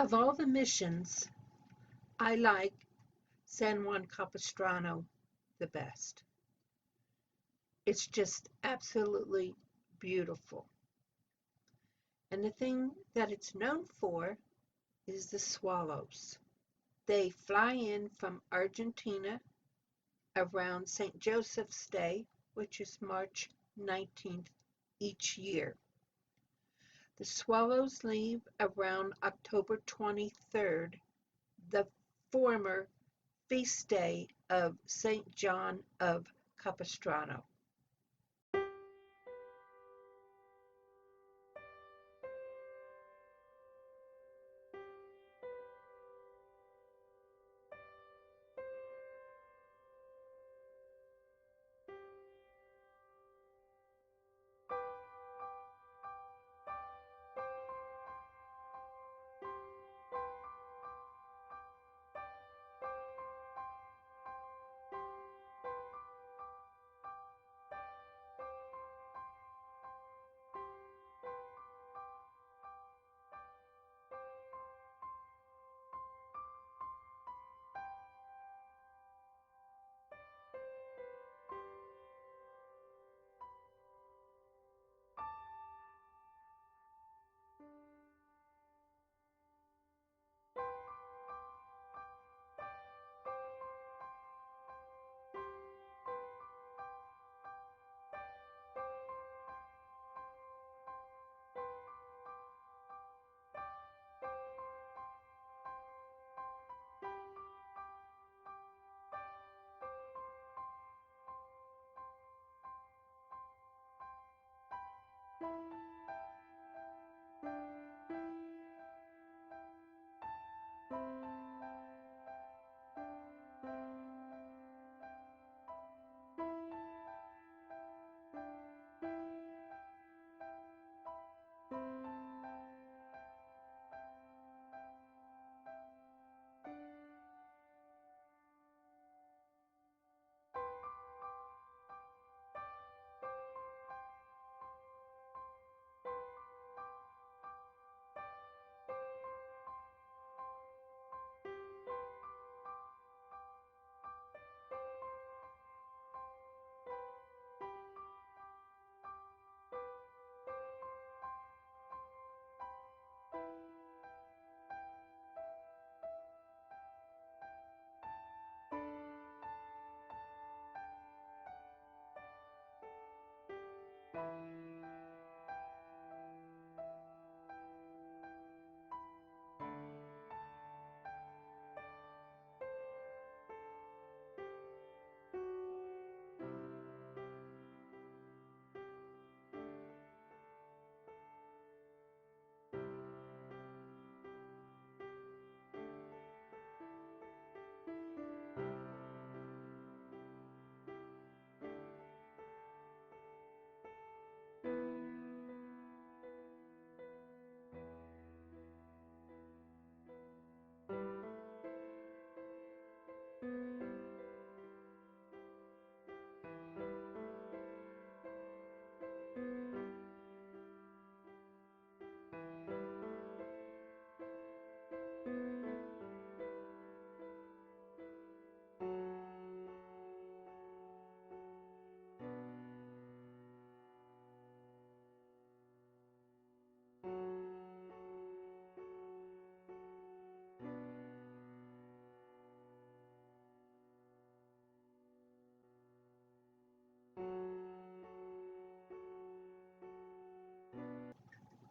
Of all the missions, I like San Juan Capistrano the best. It's just absolutely beautiful. And the thing that it's known for is the swallows. They fly in from Argentina around St. Joseph's Day, which is March 19th each year. The swallows leave around October 23rd, the former feast day of St. John of Capistrano.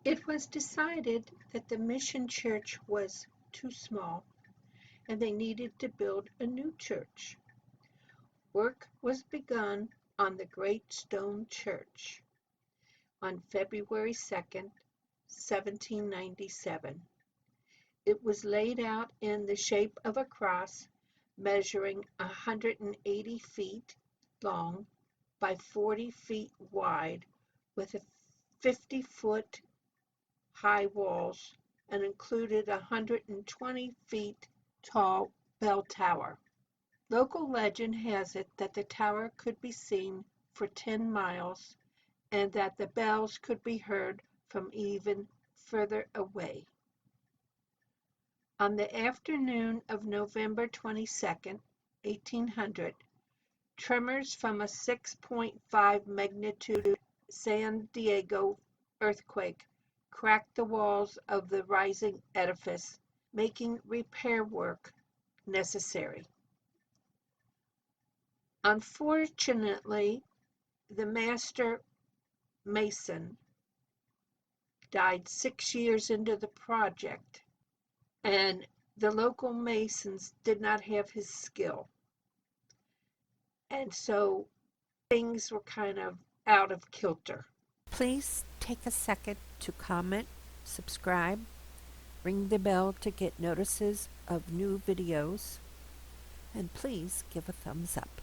It was decided that the mission church was too small and they needed to build a new church. Work was begun on the Great Stone Church on February 2nd, 1797. It was laid out in the shape of a cross measuring 180 feet long by 40 feet wide with a 50-foot high walls and included a 120 feet tall bell tower. Local legend has it that the tower could be seen for 10 miles and that the bells could be heard from even further away. On the afternoon of November 22nd, 1800, tremors from a 6.5 magnitude San Diego earthquake cracked the walls of the rising edifice, making repair work necessary. Unfortunately, the master mason died 6 years into the project, and the local masons did not have his skill. And so things were kind of out of kilter. Please take a second to comment, subscribe, ring the bell to get notices of new videos, and please give a thumbs up.